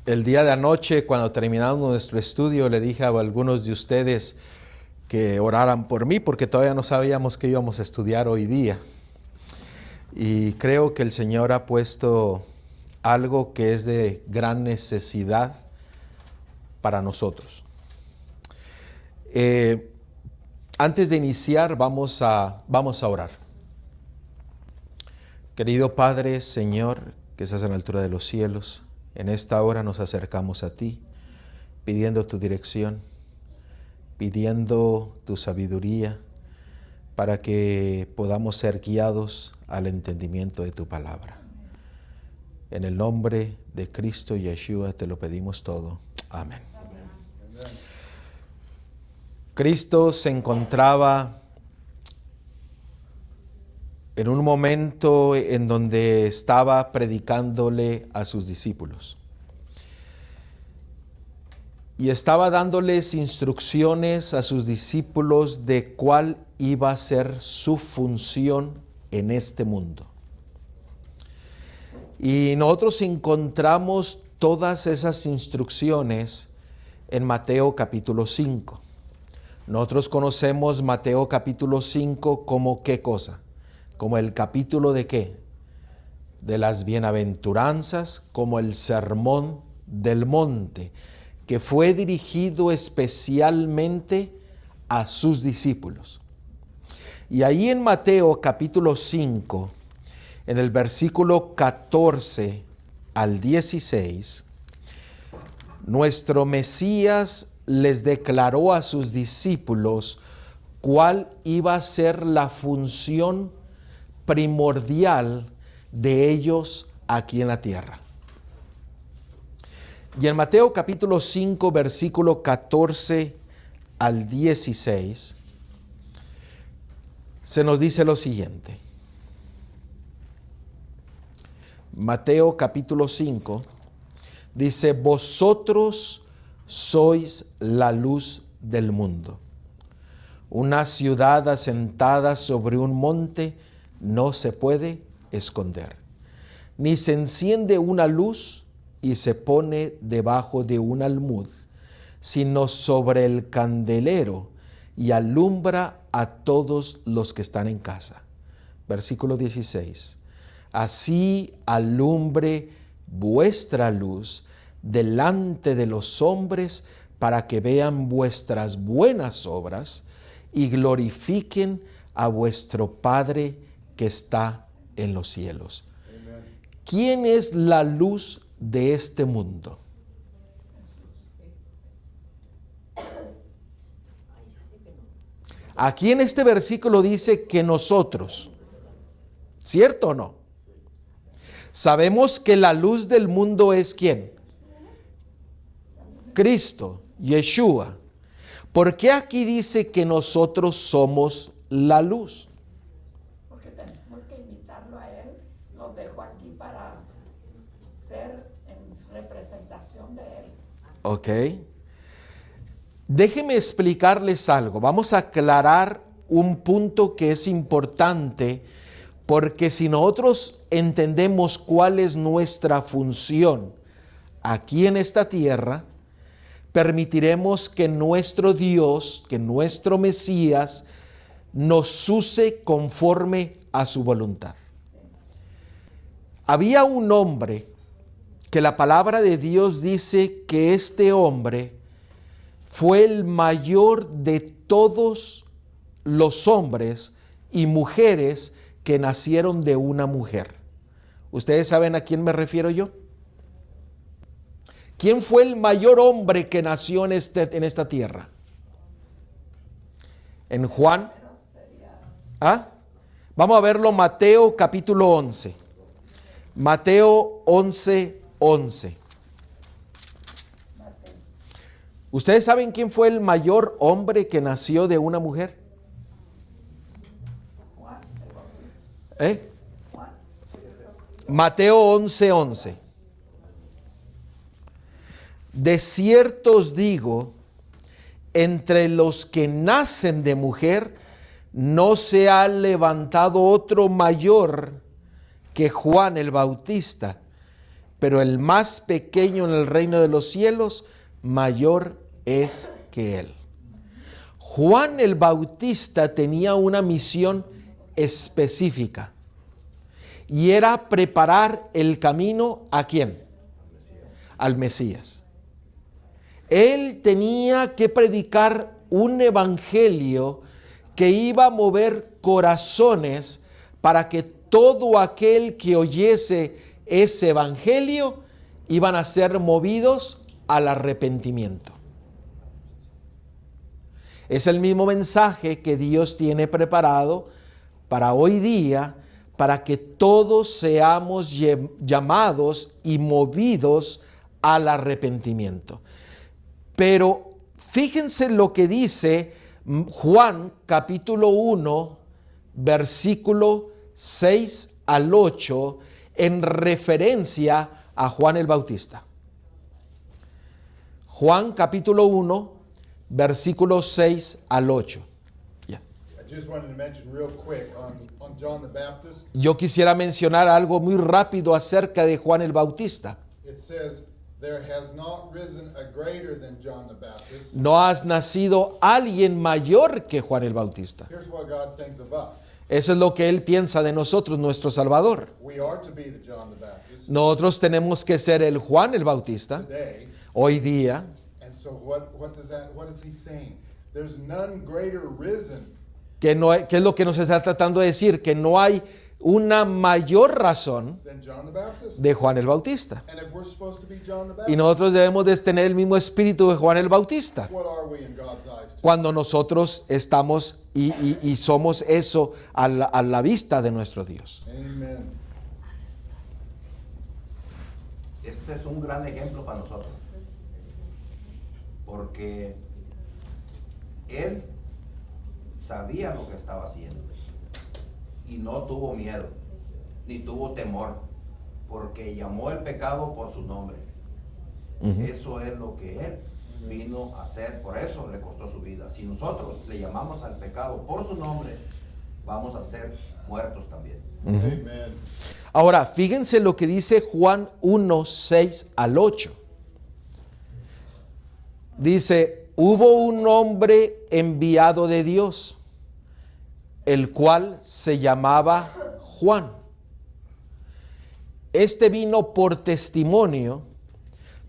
El día de anoche, cuando terminamos nuestro estudio, le dije a algunos de ustedes que oraran por mí porque todavía no sabíamos qué íbamos a estudiar hoy día. Y creo que el Señor ha puesto algo que es de gran necesidad para nosotros. Antes de iniciar, vamos a orar. Querido Padre, Señor, que estás en la altura de los cielos, en esta hora nos acercamos a ti, pidiendo tu dirección, pidiendo tu sabiduría, para que podamos ser guiados al entendimiento de tu palabra. En el nombre de Cristo Yeshua te lo pedimos todo. Amén. Cristo se encontraba en un momento en donde estaba predicándole a sus discípulos. Y estaba dándoles instrucciones a sus discípulos de cuál iba a ser su función en este mundo. Y nosotros encontramos todas esas instrucciones en Mateo capítulo 5. Nosotros conocemos Mateo capítulo 5 como ¿qué cosa? Como el capítulo de ¿qué? De las bienaventuranzas, como el sermón del monte, que fue dirigido especialmente a sus discípulos. Y ahí en Mateo capítulo 5, en el versículo 14 al 16, nuestro Mesías les declaró a sus discípulos cuál iba a ser la función primordial de ellos aquí en la tierra. Y en Mateo capítulo 5, versículo 14 al 16, se nos dice lo siguiente. Mateo capítulo 5 dice: vosotros sois la luz del mundo. Una ciudad asentada sobre un monte no se puede esconder, ni se enciende una luz y se pone debajo de un almud, sino sobre el candelero, y alumbra a todos los que están en casa. Versículo 16. Así alumbre vuestra luz delante de los hombres, para que vean vuestras buenas obras y glorifiquen a vuestro Padre que está en los cielos. Amen. ¿Quién es la luz de este mundo? Aquí en este versículo dice que nosotros, ¿cierto o no? Sabemos que la luz del mundo es ¿quién? Cristo, Yeshua. ¿Por qué aquí dice que nosotros somos la luz? Porque tenemos que imitarlo a Él. Nos dejó aquí para ser en representación de Él. Ok. Déjenme explicarles algo. Vamos a aclarar un punto que es importante, porque si nosotros entendemos cuál es nuestra función aquí en esta tierra, permitiremos que nuestro Dios, que nuestro Mesías, nos use conforme a su voluntad. Había un hombre que la palabra de Dios dice que este hombre fue el mayor de todos los hombres y mujeres que nacieron de una mujer. ¿Ustedes saben a quién me refiero yo? ¿Quién fue el mayor hombre que nació en esta tierra? En Juan. ¿Ah? Vamos a verlo, Mateo capítulo 11. Mateo 11, 11. ¿Ustedes saben quién fue el mayor hombre que nació de una mujer? Mateo 11, 11. De cierto os digo, entre los que nacen de mujer, no se ha levantado otro mayor que Juan el Bautista, pero el más pequeño en el reino de los cielos, mayor es que él. Juan el Bautista tenía una misión específica y era preparar el camino ¿a quién? Al Mesías. Él tenía que predicar un evangelio que iba a mover corazones para que todo aquel que oyese ese evangelio iban a ser movidos al arrepentimiento. Es el mismo mensaje que Dios tiene preparado para hoy día, para que todos seamos llamados y movidos al arrepentimiento. Pero fíjense lo que dice Juan capítulo 1, versículo 6 al 8, en referencia a Juan el Bautista. Juan capítulo 1, versículo 6 al 8. Yo quisiera mencionar algo muy rápido acerca de Juan el Bautista. No has nacido alguien mayor que Juan el Bautista. Eso es lo que Él piensa de nosotros, nuestro Salvador. Nosotros tenemos que ser el Juan el Bautista hoy día. ¿Qué es lo que nos está tratando de decir? Que no hay una mayor razón de Juan el Bautista. Y nosotros debemos de tener el mismo espíritu de Juan el Bautista. Cuando nosotros estamos y somos eso a la vista de nuestro Dios. Amen. Este es un gran ejemplo para nosotros. Porque él sabía lo que estaba haciendo. Y no tuvo miedo, ni tuvo temor, porque llamó el pecado por su nombre. Eso es lo que él vino a hacer, por eso le costó su vida. Si nosotros le llamamos al pecado por su nombre, vamos a ser muertos también. Amen. Ahora, fíjense lo que dice Juan 1, 6 al 8. Dice, hubo un hombre enviado de Dios, el cual se llamaba Juan. Este vino por testimonio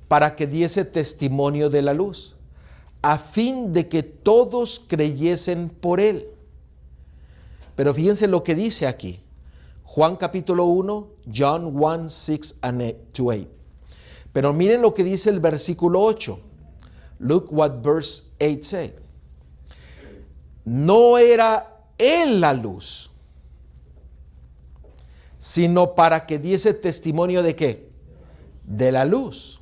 para que diese testimonio de la luz, a fin de que todos creyesen por él. Pero fíjense lo que dice aquí. Juan capítulo 1, John 1, 6 to 8. Pero miren lo que dice el versículo 8. Look what verse 8 says. No era él la luz, sino para que diese testimonio de ¿qué? De la luz.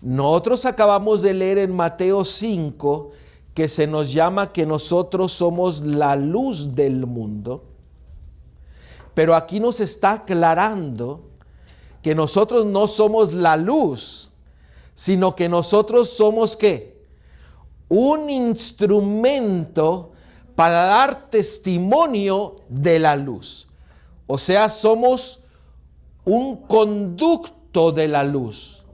Nosotros acabamos de leer en Mateo 5 que se nos llama que nosotros somos la luz del mundo. Pero aquí nos está aclarando que nosotros no somos la luz, sino que nosotros somos ¿qué? Un instrumento para dar testimonio de la luz. O sea, somos un conducto de la luz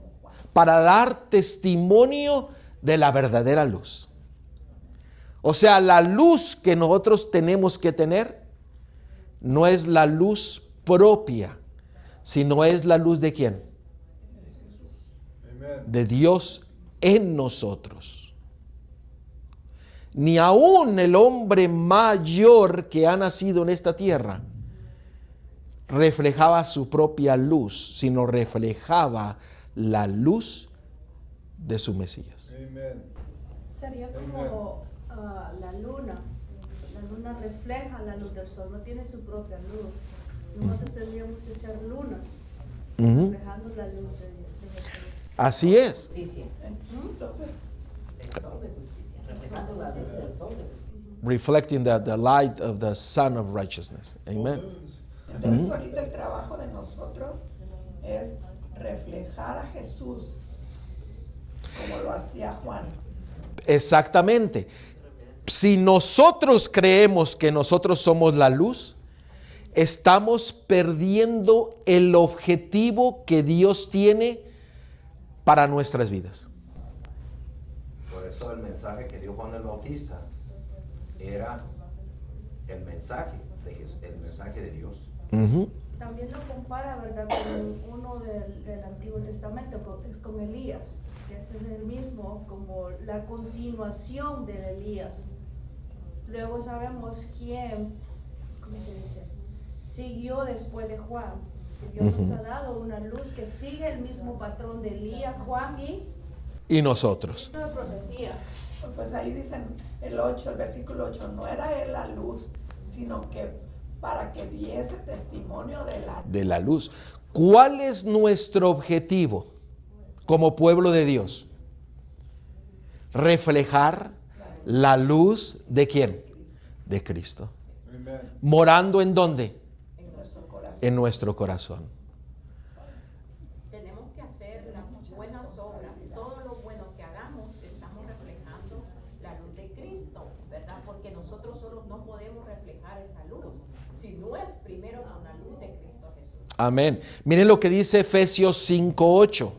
para dar testimonio de la verdadera luz. O sea, la luz que nosotros tenemos que tener no es la luz propia, sino es la luz de ¿quién? Amen. De Dios en nosotros. Ni aún el hombre mayor que ha nacido en esta tierra reflejaba su propia luz, sino reflejaba la luz de su Mesías. Amen. Sería como la luna. La luna refleja la luz del sol, no tiene su propia luz. Nosotros tendríamos que ser lunas, reflejando la luz de Jesús. Así es. Justicia. Entonces, El sol de justicia. Reflejando la luz del sol de justicia. Reflecting the light of the Son of Righteousness. Amen. entonces ahorita el trabajo de nosotros es reflejar a Jesús como lo hacía Juan. Exactamente. Si nosotros creemos que nosotros somos la luz, estamos perdiendo el objetivo que Dios tiene para nuestras vidas. Por eso el mensaje que dio Juan el Bautista era el mensaje de Jesús, el mensaje de Dios. También lo compara, ¿verdad?, con uno del Antiguo Testamento, con Elías, que ese es el mismo, como la continuación de Elías. Luego sabemos quién, ¿cómo se dice?, siguió después de Juan. Dios nos ha dado una luz que sigue el mismo patrón de Elías, Juan Y nosotros. una profecía. Pues ahí dicen el versículo 8, no era él la luz, sino que para que diese testimonio de la luz. ¿Cuál es nuestro objetivo como pueblo de Dios? Reflejar la luz de ¿quién? De Cristo. ¿Morando en dónde? en nuestro corazón. En nuestro corazón. Tenemos que hacer las buenas obras. Todo lo bueno que hagamos, estamos reflejando la luz de Cristo, ¿verdad? Porque nosotros solos no podemos reflejar esa luz, si no es primero con la luz de Cristo Jesús. Amén. Miren lo que dice Efesios 5:8.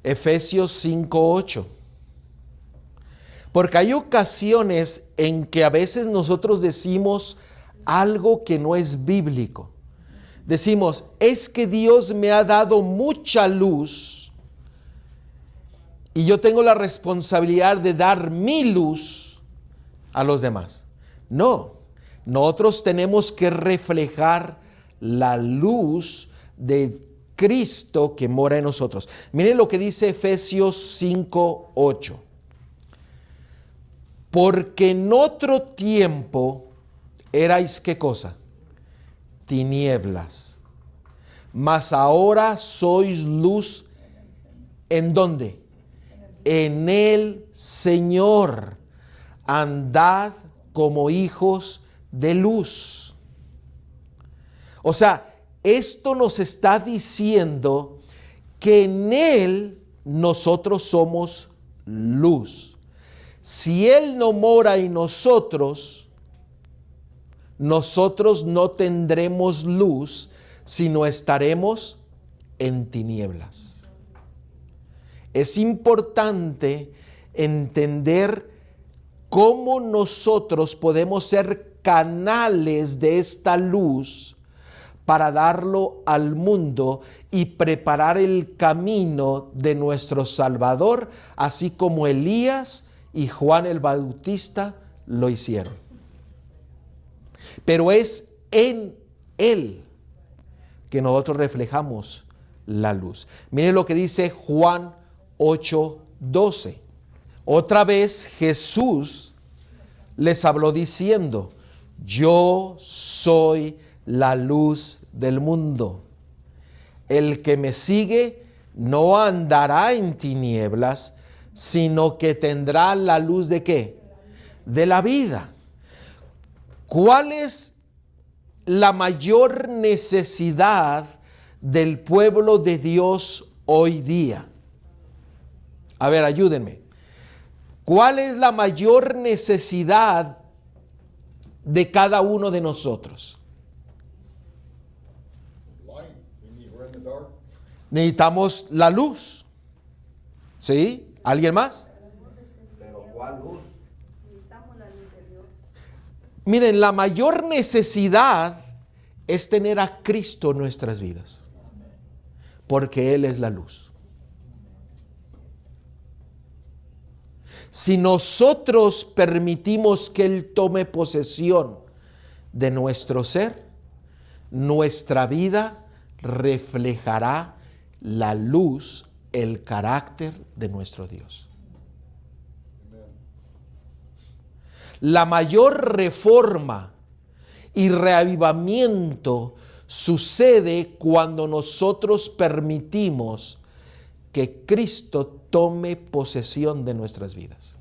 Efesios 5:8. Porque hay ocasiones en que a veces nosotros decimos algo que no es bíblico. Decimos, es que Dios me ha dado mucha luz y yo tengo la responsabilidad de dar mi luz a los demás. No, nosotros tenemos que reflejar la luz de Cristo que mora en nosotros. Miren lo que dice Efesios 5:8. Porque en otro tiempo erais, ¿qué cosa? Tinieblas. Mas ahora sois luz. ¿En dónde? En el Señor. Andad como hijos de luz. O sea, esto nos está diciendo que en Él nosotros somos luz. Si Él no mora en nosotros, nosotros no tendremos luz, sino estaremos en tinieblas. Es importante entender cómo nosotros podemos ser canales de esta luz para darlo al mundo y preparar el camino de nuestro Salvador, así como Elías y Juan el Bautista lo hicieron. Pero es en Él que nosotros reflejamos la luz. Miren lo que dice Juan 8:12. Otra vez Jesús les habló diciendo, yo soy la luz del mundo. El que me sigue no andará en tinieblas, sino que tendrá la luz de ¿qué? De la vida. ¿Cuál es la mayor necesidad del pueblo de Dios hoy día? A ver, ayúdenme. ¿Cuál es la mayor necesidad de cada uno de nosotros? Necesitamos la luz. ¿Sí? ¿Alguien más? Pero ¿cuál luz? Necesitamos la luz de Dios. Miren, la mayor necesidad es tener a Cristo en nuestras vidas, porque Él es la luz. Si nosotros permitimos que Él tome posesión de nuestro ser, nuestra vida reflejará la luz, el carácter de nuestro Dios. La mayor reforma y reavivamiento sucede cuando nosotros permitimos que Cristo tome posesión de nuestras vidas.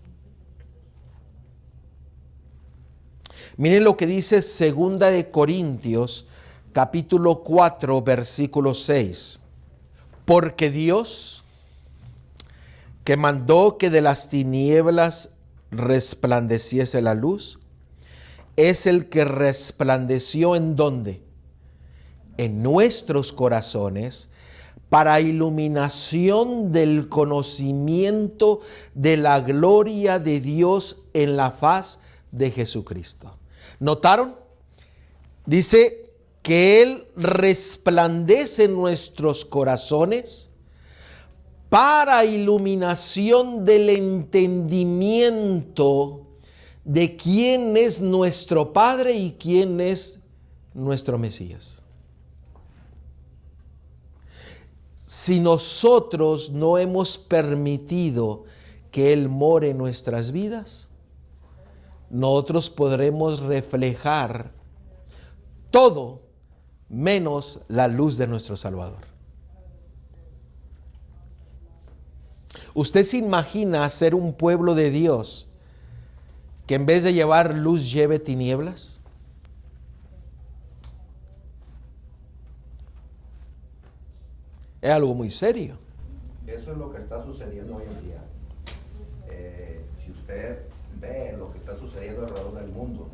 Miren lo que dice 2 de Corintios, capítulo 4, versículo 6. Porque Dios, que mandó que de las tinieblas resplandeciese la luz, es el que resplandeció ¿en dónde? En nuestros corazones, para iluminación del conocimiento de la gloria de Dios en la faz de Jesucristo. ¿Notaron? Dice que Él resplandece en nuestros corazones para iluminación del entendimiento de quién es nuestro Padre y quién es nuestro Mesías. Si nosotros no hemos permitido que Él more en nuestras vidas, nosotros podremos reflejar todo menos la luz de nuestro Salvador. ¿Usted se imagina ser un pueblo de Dios que en vez de llevar luz lleve tinieblas? Es algo muy serio. Eso es lo que está sucediendo hoy en día. Si usted ve lo que está sucediendo alrededor del mundo,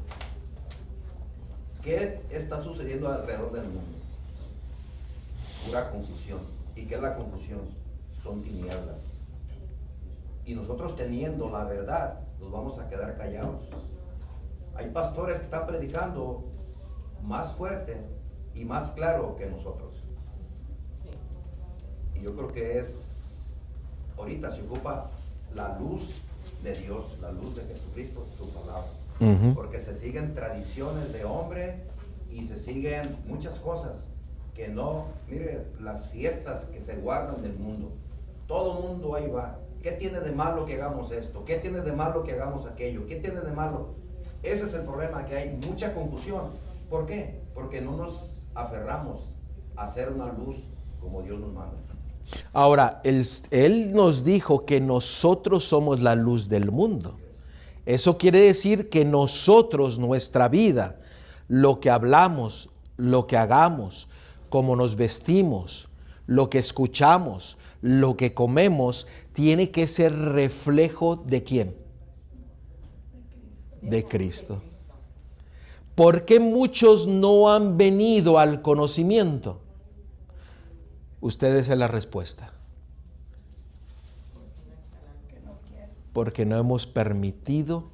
¿qué está sucediendo alrededor del mundo? Pura confusión. ¿Y qué es la confusión? Son tinieblas. Y nosotros teniendo la verdad, nos vamos a quedar callados. Hay pastores que están predicando más fuerte y más claro que nosotros. Y yo creo que ahorita se ocupa la luz de Dios, la luz de Jesucristo, su palabra. Porque se siguen tradiciones de hombre y se siguen muchas cosas que no, mire, las fiestas que se guardan del mundo. Todo mundo ahí va. ¿Qué tiene de malo que hagamos esto? ¿Qué tiene de malo que hagamos aquello? ¿Qué tiene de malo? Ese es el problema, que hay mucha confusión. ¿Por qué? Porque no nos aferramos a hacer una luz como Dios nos manda. Ahora, Él nos dijo que nosotros somos la luz del mundo. Eso quiere decir que nosotros, nuestra vida, lo que hablamos, lo que hagamos, cómo nos vestimos, lo que escuchamos, lo que comemos, tiene que ser reflejo ¿de quién? De Cristo. ¿Por qué muchos no han venido al conocimiento? Ustedes es la respuesta. Porque no hemos permitido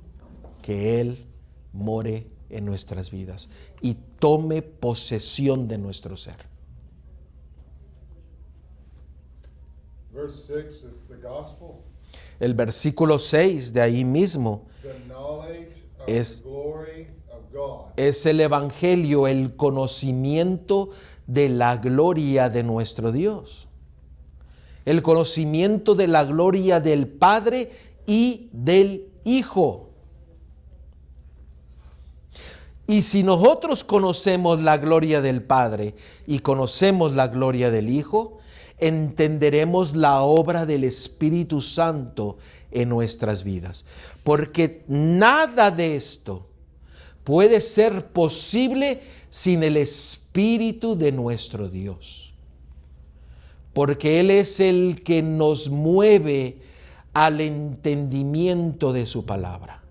que Él more en nuestras vidas y tome posesión de nuestro ser. Verse 6 is the gospel. El versículo 6 de ahí mismo The knowledge of es, the glory of God. es el evangelio, el conocimiento de la gloria de nuestro Dios. El conocimiento de la gloria del Padre y del Hijo. Y si nosotros conocemos la gloria del Padre y conocemos la gloria del Hijo, entenderemos la obra del Espíritu Santo en nuestras vidas. Porque nada de esto puede ser posible sin el Espíritu de nuestro Dios. Porque Él es el que nos mueve al entendimiento de su palabra.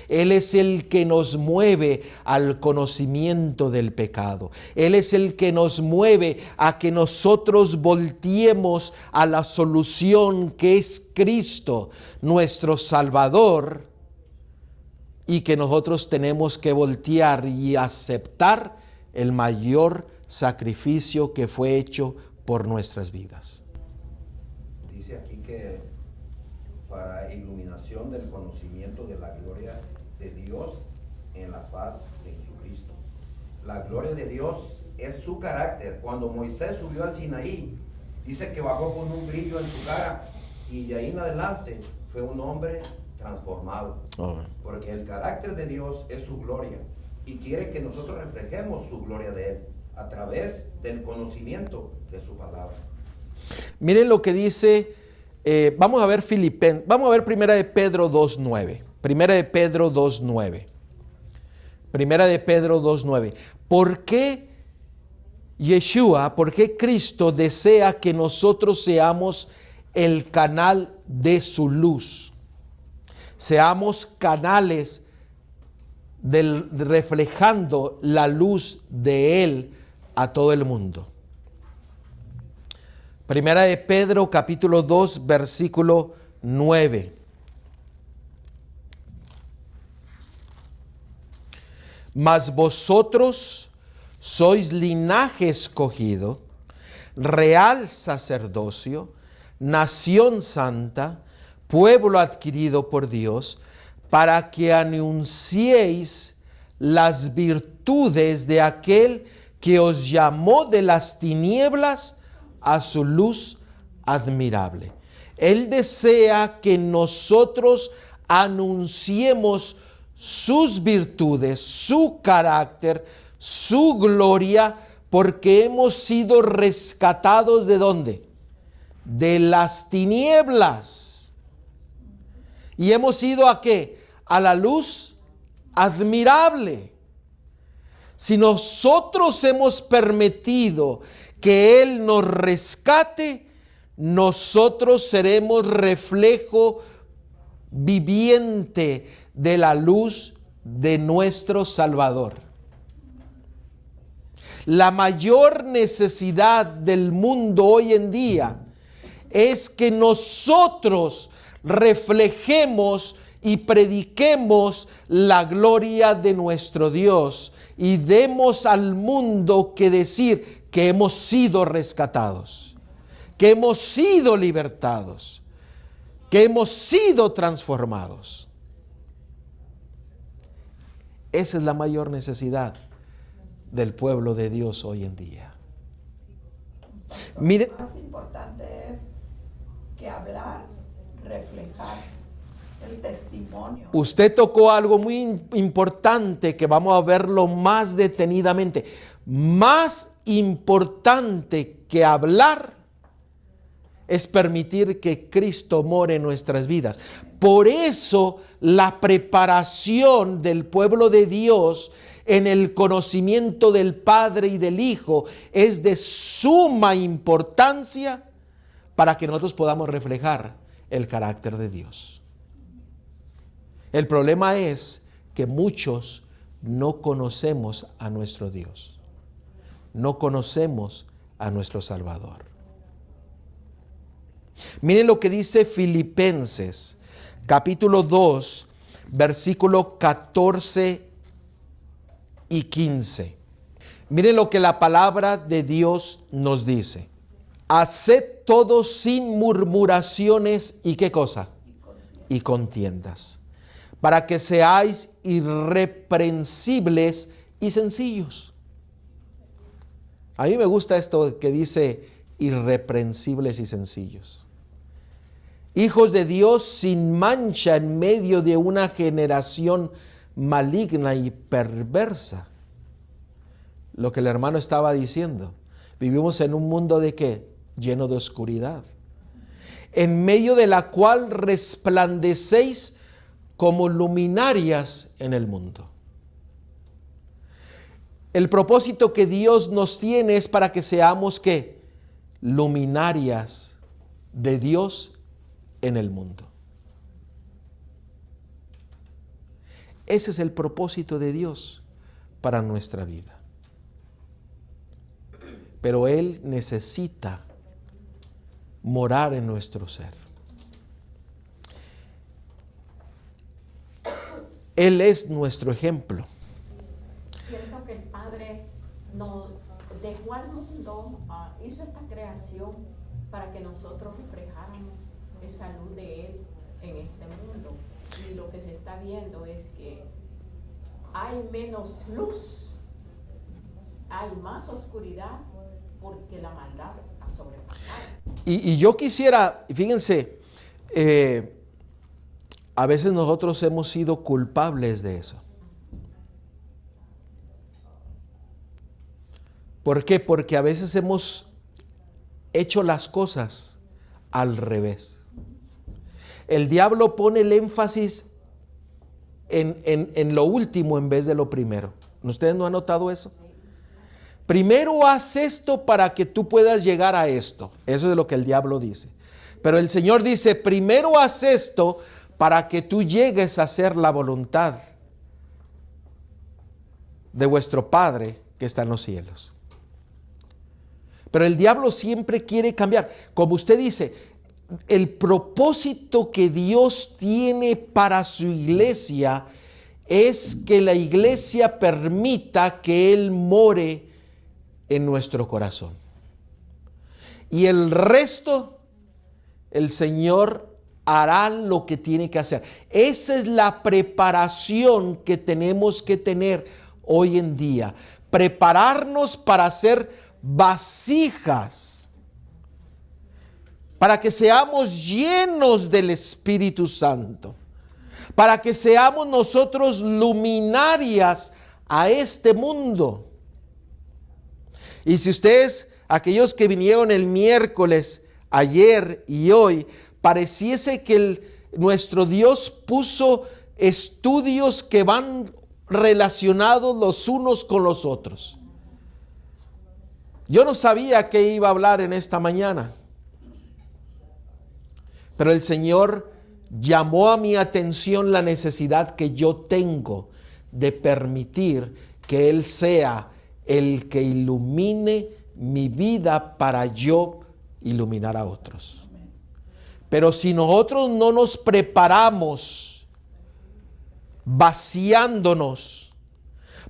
Él es el que nos mueve al conocimiento del pecado. Él es el que nos mueve a que nosotros volteemos a la solución que es Cristo, nuestro Salvador, y que nosotros tenemos que voltear y aceptar el mayor sacrificio que fue hecho por nuestras vidas. Dice aquí que para iluminación del conocimiento de la gloria de Dios en la faz de Jesucristo. La gloria de Dios es su carácter. Cuando Moisés subió al Sinaí, dice que bajó con un brillo en su cara y de ahí en adelante fue un hombre transformado. Porque el carácter de Dios es su gloria y quiere que nosotros reflejemos su gloria de Él a través del conocimiento de su palabra. Miren lo que dice, vamos a ver vamos a ver Primera de Pedro 2:9. Primera de Pedro 2:9. Primera de Pedro 2:9. ¿Por qué Yeshua, por qué Cristo desea que nosotros seamos el canal de su luz? Seamos canales reflejando la luz de Él a todo el mundo. Primera de Pedro, capítulo 2, versículo 9. Mas vosotros sois linaje escogido, real sacerdocio, nación santa, pueblo adquirido por Dios, para que anunciéis las virtudes de aquel que os llamó de las tinieblas a su luz admirable. Él desea que nosotros anunciemos sus virtudes, su carácter, su gloria, porque hemos sido rescatados ¿de dónde? De las tinieblas. ¿Y hemos ido a qué? A la luz admirable. Si nosotros hemos permitido que Él nos rescate, nosotros seremos reflejo viviente de la luz de nuestro Salvador. La mayor necesidad del mundo hoy en día es que nosotros reflejemos y prediquemos la gloria de nuestro Dios y demos al mundo que decir que hemos sido rescatados, que hemos sido libertados, que hemos sido transformados. Esa es la mayor necesidad del pueblo de Dios hoy en día. Mire, Lo más importante es que hablar, reflejar el testimonio. usted tocó algo muy importante que vamos a verlo más detenidamente. Más importante que hablar es permitir que Cristo more en nuestras vidas. Por eso la preparación del pueblo de Dios en el conocimiento del Padre y del Hijo es de suma importancia para que nosotros podamos reflejar el carácter de Dios. El problema es que muchos no conocemos a nuestro Dios. No conocemos a nuestro Salvador. Miren lo que dice Filipenses, capítulo 2, versículo 14 y 15. Miren lo que la palabra de Dios nos dice. Haced todo sin murmuraciones y ¿qué cosa? Y contiendas, para que seáis irreprensibles y sencillos. A mí me gusta esto que dice irreprensibles y sencillos. Hijos de Dios sin mancha en medio de una generación maligna y perversa. Lo que el hermano estaba diciendo. Vivimos en un mundo ¿de qué? Lleno de oscuridad. En medio de la cual resplandecéis como luminarias en el mundo. El propósito que Dios nos tiene es para que seamos ¿qué? Luminarias de Dios en el mundo. Ese es el propósito de Dios para nuestra vida. Pero Él necesita morar en nuestro ser. Él es nuestro ejemplo. Siento que el Padre nos dejó al mundo, hizo esta creación para que nosotros reflejáramos esa luz de Él en este mundo. Y lo que se está viendo es que hay menos luz, hay más oscuridad, porque la maldad ha sobrepasado. Y yo quisiera, fíjense, a veces nosotros hemos sido culpables de eso. ¿Por qué? Porque a veces hemos hecho las cosas al revés. El diablo pone el énfasis en lo último en vez de lo primero. ¿Ustedes no han notado eso? Primero haz esto para que tú puedas llegar a esto. Eso es lo que el diablo dice. Pero el Señor dice, primero haz esto para que tú llegues a hacer la voluntad de vuestro Padre que está en los cielos. Pero el diablo siempre quiere cambiar. Como usted dice, el propósito que Dios tiene para su iglesia es que la iglesia permita que Él more en nuestro corazón. Y el resto, el Señor hará lo que tiene que hacer. Esa es la preparación que tenemos que tener hoy en día. Prepararnos para ser vasijas, para que seamos llenos del Espíritu Santo, para que seamos nosotros luminarias a este mundo. Y si ustedes, aquellos que vinieron el miércoles, ayer y hoy, pareciese que nuestro Dios puso estudios que van relacionados los unos con los otros. Yo no sabía qué iba a hablar en esta mañana, pero el Señor llamó a mi atención la necesidad que yo tengo de permitir que Él sea el que ilumine mi vida para yo iluminar a otros. Pero si nosotros no nos preparamos vaciándonos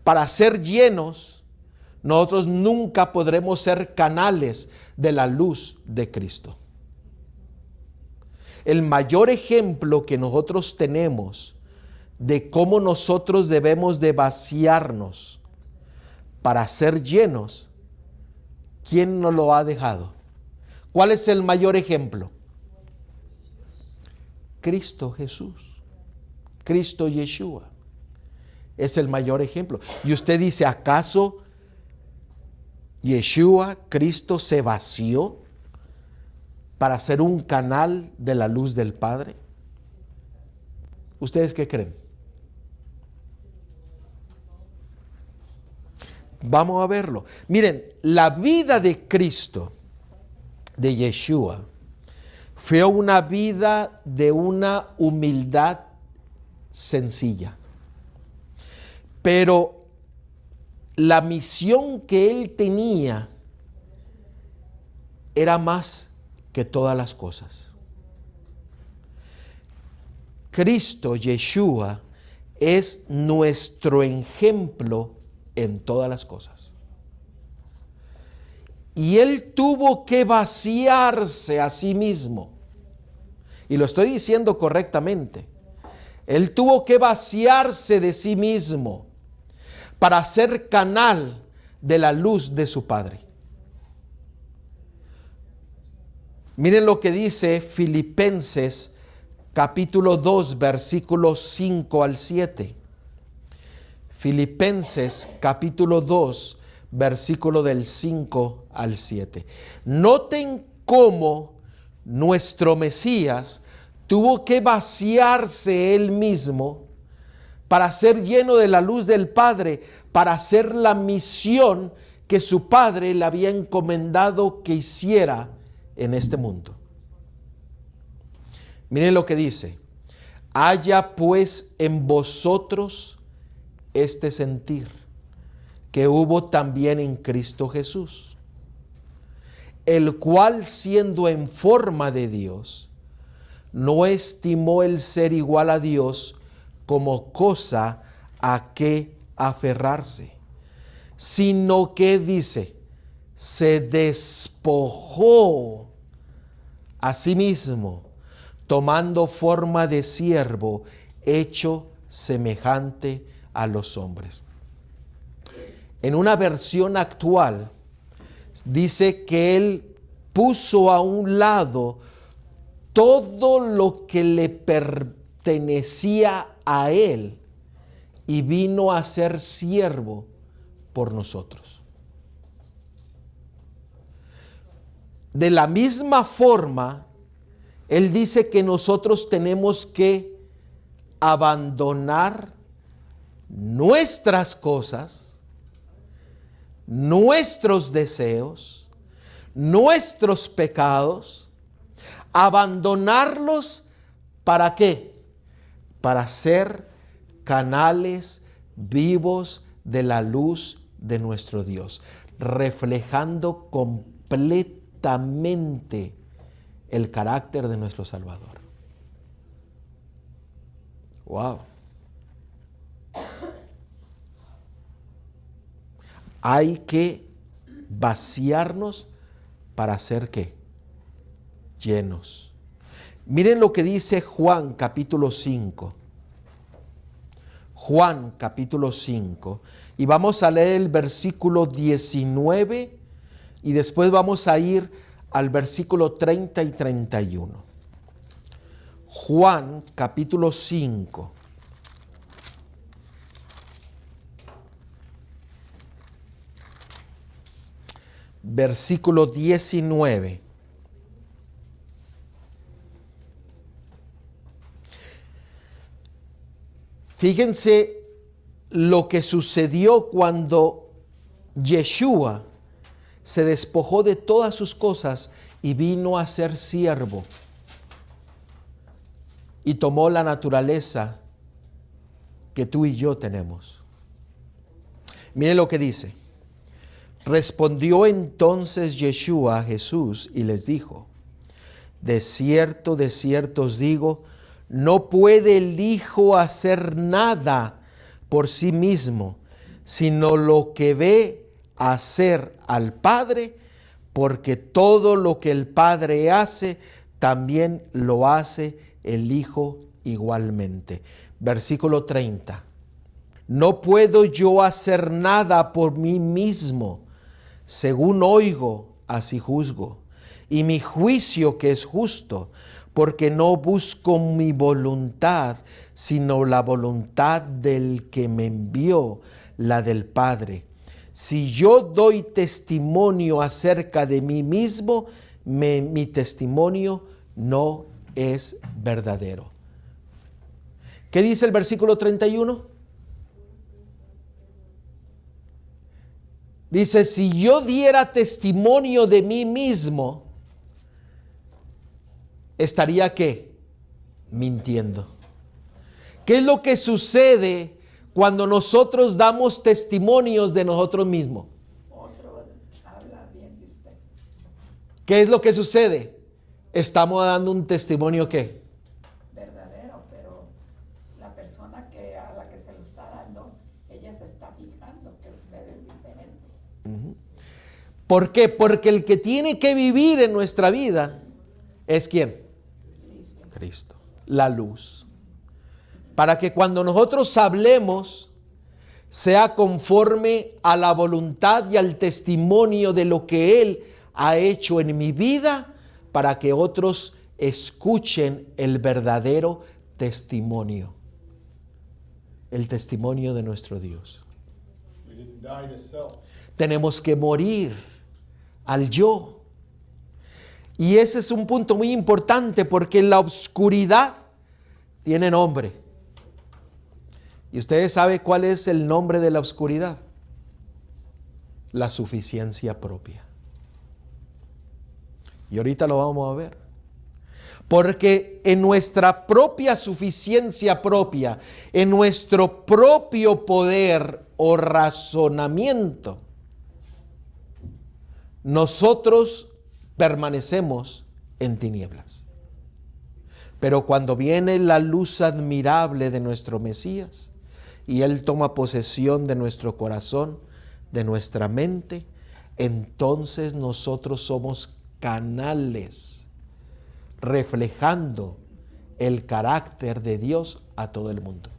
para ser llenos, nosotros nunca podremos ser canales de la luz de Cristo. El mayor ejemplo que nosotros tenemos de cómo nosotros debemos de vaciarnos para ser llenos, ¿quién nos lo ha dejado? ¿Cuál es el mayor ejemplo? Cristo Jesús. Cristo Yeshua. Es el mayor ejemplo. Y usted dice, ¿acaso Yeshua, Cristo, se vació para ser un canal de la luz del Padre? ¿Ustedes qué creen? Vamos a verlo. Miren, la vida de Cristo, de Yeshua, fue una vida de una humildad sencilla. Pero la misión que Él tenía era más que todas las cosas. Cristo, Yeshua, es nuestro ejemplo en todas las cosas. Y Él tuvo que vaciarse a sí mismo. Y lo estoy diciendo correctamente. Él tuvo que vaciarse de sí mismo para ser canal de la luz de su Padre. Miren lo que dice Filipenses capítulo 2, versículos 5 al 7. Filipenses capítulo 2, versículo del 5 al 7. Noten cómo nuestro Mesías tuvo que vaciarse él mismo para ser lleno de la luz del Padre, para hacer la misión que su Padre le había encomendado que hiciera en este mundo. Miren lo que dice: haya pues en vosotros este sentir que hubo también en Cristo Jesús, el cual, siendo en forma de Dios, no estimó el ser igual a Dios como cosa a que aferrarse, sino que, dice, se despojó a sí mismo, tomando forma de siervo, hecho semejante a los hombres. En una versión actual dice que Él puso a un lado todo lo que le pertenecía a Él y vino a ser siervo por nosotros. De la misma forma, Él dice que nosotros tenemos que abandonar nuestras cosas, nuestros deseos, nuestros pecados, abandonarlos. ¿Para qué? Para ser canales vivos de la luz de nuestro Dios, reflejando completamente el carácter de nuestro Salvador. Wow. Hay que vaciarnos para ser ¿qué? Llenos. Miren lo que dice Juan capítulo 5. Juan capítulo 5. Y vamos a leer el versículo 19 y después vamos a ir al versículo 30 y 31. Juan capítulo 5. Versículo 19. Fíjense lo que sucedió cuando Yeshua se despojó de todas sus cosas y vino a ser siervo y tomó la naturaleza que tú y yo tenemos. Miren lo que dice. Respondió entonces Yeshua a Jesús y les dijo: de cierto os digo, no puede el Hijo hacer nada por sí mismo, sino lo que ve hacer al Padre, porque todo lo que el Padre hace, también lo hace el Hijo igualmente. Versículo 30. No puedo yo hacer nada por mí mismo. Según oigo, así juzgo. Y mi juicio que es justo, porque no busco mi voluntad, sino la voluntad del que me envió, la del Padre. Si yo doy testimonio acerca de mí mismo, mi testimonio no es verdadero. ¿Qué dice el versículo 31? Dice, si yo diera testimonio de mí mismo, estaría ¿qué? Mintiendo. ¿Qué es lo que sucede cuando nosotros damos testimonios de nosotros mismos? Otro habla bien de usted. ¿Qué es lo que sucede? Estamos dando un testimonio ¿qué? Verdadero, pero la persona a la que se lo está dando, ella se está fijando que usted es diferente. ¿Por qué? Porque el que tiene que vivir en nuestra vida es ¿quién? Cristo, la luz. Para que cuando nosotros hablemos sea conforme a la voluntad y al testimonio de lo que Él ha hecho en mi vida, para que otros escuchen el verdadero testimonio, el testimonio de nuestro Dios. We didn't die to self. Tenemos que morir al yo. Y ese es un punto muy importante porque la oscuridad tiene nombre. ¿Y ustedes saben cuál es el nombre de la oscuridad? La suficiencia propia. Y ahorita lo vamos a ver. Porque en nuestra propia suficiencia propia, en nuestro propio poder o razonamiento, nosotros permanecemos en tinieblas. Pero cuando viene la luz admirable de nuestro Mesías y Él toma posesión de nuestro corazón, de nuestra mente, entonces nosotros somos canales reflejando el carácter de Dios a todo el mundo.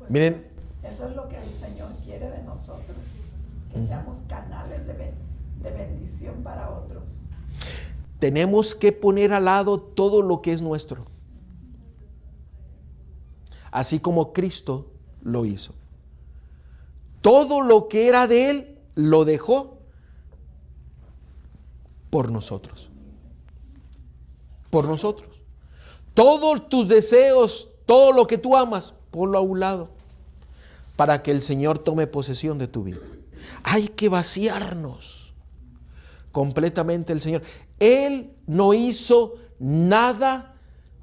Miren, Eso es lo que el Señor quiere de nosotros, que seamos canales de bendición para otros. tenemos que poner al lado todo lo que es nuestro, así como Cristo lo hizo. Todo lo que era de Él lo dejó por nosotros. Por nosotros. Todos tus deseos, todo lo que tú amas, ponlo a un lado para que el Señor tome posesión de tu vida. Hay que vaciarnos completamente el Señor. Él no hizo nada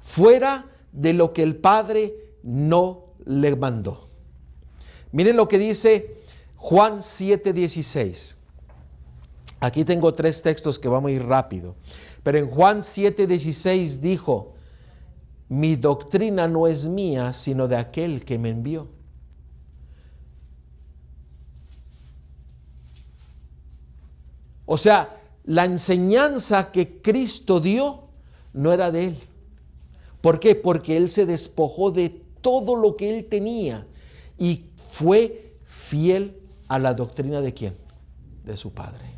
fuera de lo que el Padre no le mandó. Miren lo que dice Juan 7:16. Aquí tengo 3 textos que vamos a ir rápido. Pero en Juan 7:16 dijo: mi doctrina no es mía, sino de aquel que me envió. O sea, la enseñanza que Cristo dio no era de Él. ¿Por qué? Porque Él se despojó de todo lo que Él tenía y fue fiel a la doctrina ¿de quién? De su Padre.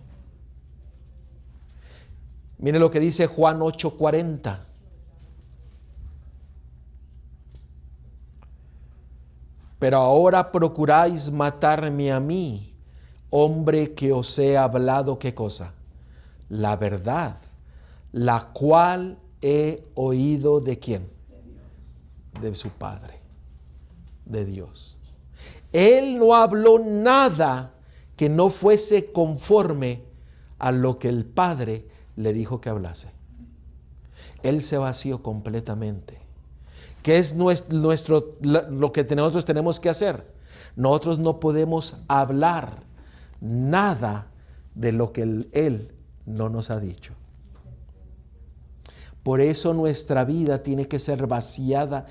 Mire lo que dice Juan 8:40. Pero ahora procuráis matarme a mí, hombre que os he hablado, ¿qué cosa? La verdad, la cual he oído ¿de quién? De su Padre, de Dios. Él no habló nada que no fuese conforme a lo que el Padre le dijo que hablase. Él se vació completamente. ¿Qué es lo que nosotros tenemos que hacer? Nosotros no podemos hablar nada de lo que Él no nos ha dicho. Por eso nuestra vida tiene que ser vaciada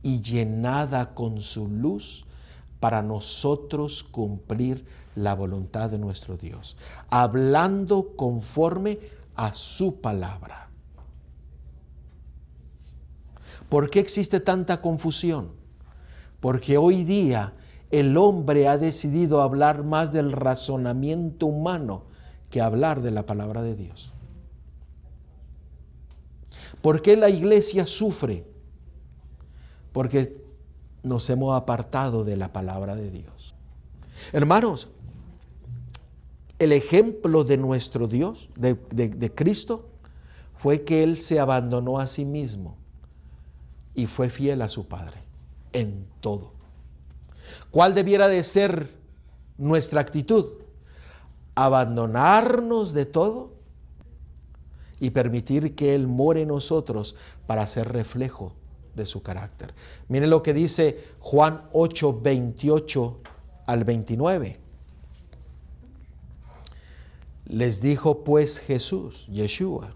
y llenada con su luz para nosotros cumplir la voluntad de nuestro Dios, hablando conforme a su palabra. ¿Por qué existe tanta confusión? Porque hoy día el hombre ha decidido hablar más del razonamiento humano que hablar de la palabra de Dios. ¿Por qué la iglesia sufre? Porque nos hemos apartado de la palabra de Dios. Hermanos, el ejemplo de nuestro Dios, de Cristo, fue que Él se abandonó a sí mismo y fue fiel a su Padre en todo. ¿Cuál debiera de ser nuestra actitud? Abandonarnos de todo y permitir que Él more en nosotros para ser reflejo de su carácter. Miren lo que dice Juan 8:28 al 29. Les dijo pues Jesús, Yeshua: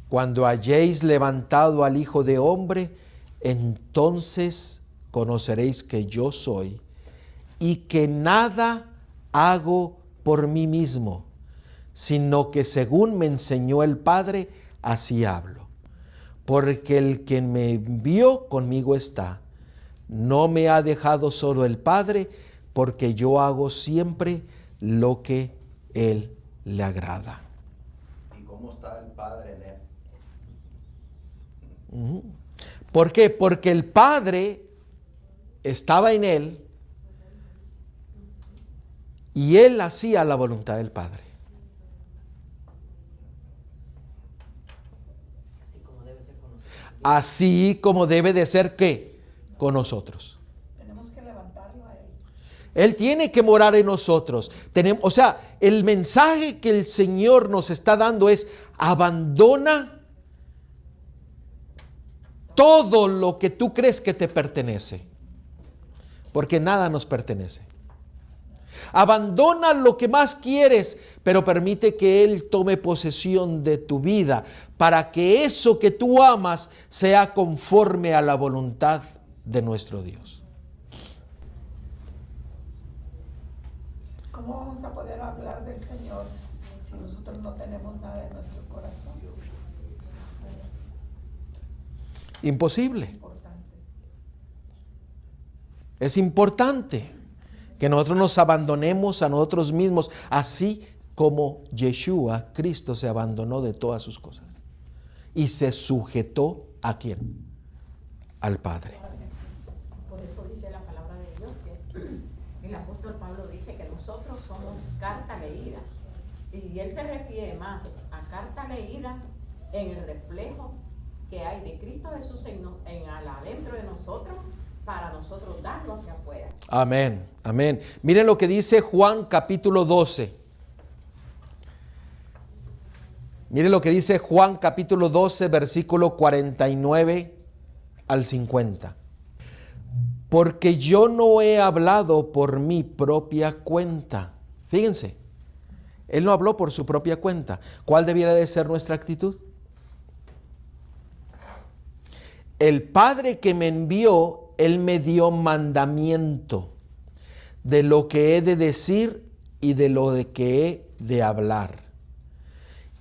cuando hayáis levantado al Hijo de Hombre, entonces conoceréis que yo soy y que nada hago por mí mismo, sino que según me enseñó el Padre, así hablo. Porque el que me envió conmigo está. No me ha dejado solo el Padre, porque yo hago siempre lo que Él le agrada. ¿Y cómo está el Padre en él? ¿Por qué? Porque el Padre estaba en Él y Él hacía la voluntad del Padre. Así como debe de ser ¿qué? Con nosotros. Tenemos que levantarlo a Él. Él tiene que morar en nosotros. O sea, el mensaje que el Señor nos está dando es: abandona todo lo que tú crees que te pertenece, porque nada nos pertenece. Abandona lo que más quieres, pero permite que Él tome posesión de tu vida para que eso que tú amas sea conforme a la voluntad de nuestro Dios. ¿Cómo vamos a poder hablar del Señor si nosotros no tenemos nada en nuestro corazón? Imposible. Es importante que nosotros nos abandonemos a nosotros mismos, así como Yeshua, Cristo, se abandonó de todas sus cosas y se sujetó ¿a quién? Al Padre. Por eso dice la palabra de Dios que el apóstol Pablo dice que nosotros somos carta leída, y él se refiere más a carta leída en el reflejo que hay de Cristo Jesús adentro de nosotros, para nosotros darlo hacia afuera. Amén, amén. Miren lo que dice Juan capítulo 12. Mire lo que dice Juan capítulo 12, versículo 49 al 50. Porque yo no he hablado por mi propia cuenta. Fíjense, Él no habló por su propia cuenta. ¿Cuál debiera de ser nuestra actitud? El Padre que me envió, Él me dio mandamiento de lo que he de decir y de lo que he de hablar.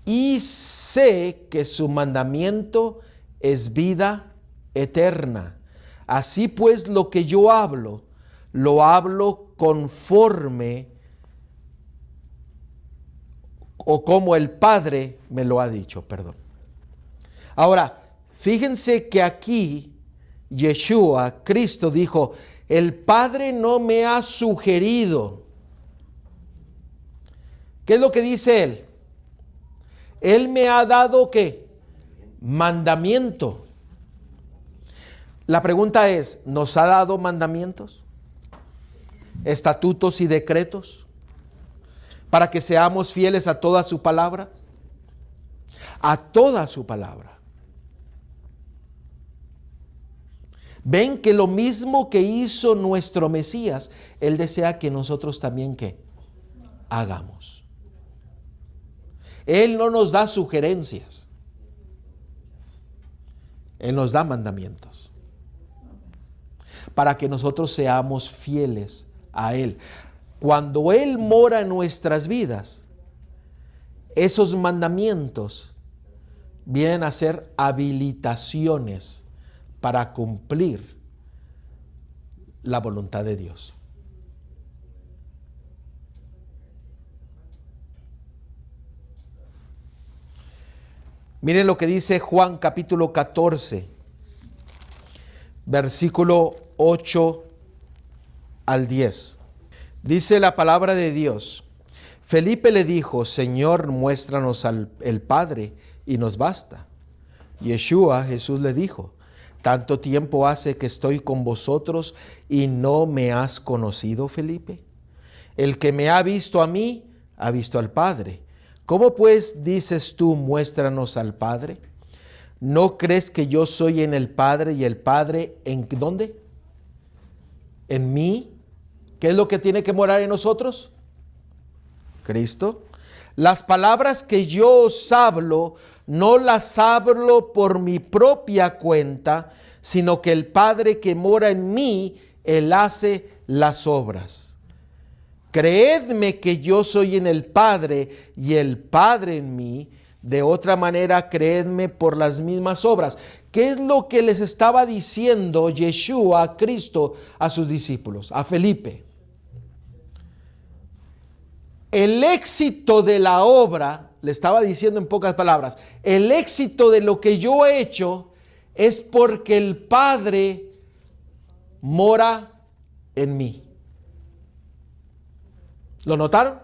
Y sé que su mandamiento es vida eterna. Así pues, lo que yo hablo, lo hablo conforme o como el Padre me lo ha dicho, perdón. Ahora, fíjense que aquí Yeshua, Cristo, dijo, el Padre no me ha sugerido. ¿Qué es lo que dice Él? Él me ha dado, ¿qué? Mandamiento. La pregunta es, ¿nos ha dado mandamientos? ¿Estatutos y decretos? Para que seamos fieles a toda su palabra. A toda su palabra. Ven que lo mismo que hizo nuestro Mesías, Él desea que nosotros también, ¿qué? Hagamos. Él no nos da sugerencias. Él nos da mandamientos. Para que nosotros seamos fieles a Él. Cuando Él mora en nuestras vidas, esos mandamientos vienen a ser habilitaciones para cumplir la voluntad de Dios. Miren lo que dice Juan capítulo 14, versículo 8 al 10. Dice la palabra de Dios. Felipe le dijo, Señor, muéstranos el Padre y nos basta. Yeshua, Jesús le dijo, ¿tanto tiempo hace que estoy con vosotros y no me has conocido, Felipe? El que me ha visto a mí, ha visto al Padre. ¿Cómo pues dices tú, muéstranos al Padre? ¿No crees que yo soy en el Padre y el Padre en dónde? ¿En mí? ¿Qué es lo que tiene que morar en nosotros? Cristo. Las palabras que yo os hablo, no las hablo por mi propia cuenta, sino que el Padre que mora en mí, Él hace las obras. Creedme que yo soy en el Padre y el Padre en mí. De otra manera, creedme por las mismas obras. ¿Qué es lo que les estaba diciendo Yeshua, Cristo, a sus discípulos? A Felipe. El éxito de la obra, le estaba diciendo en pocas palabras, el éxito de lo que yo he hecho es porque el Padre mora en mí. ¿Lo notaron?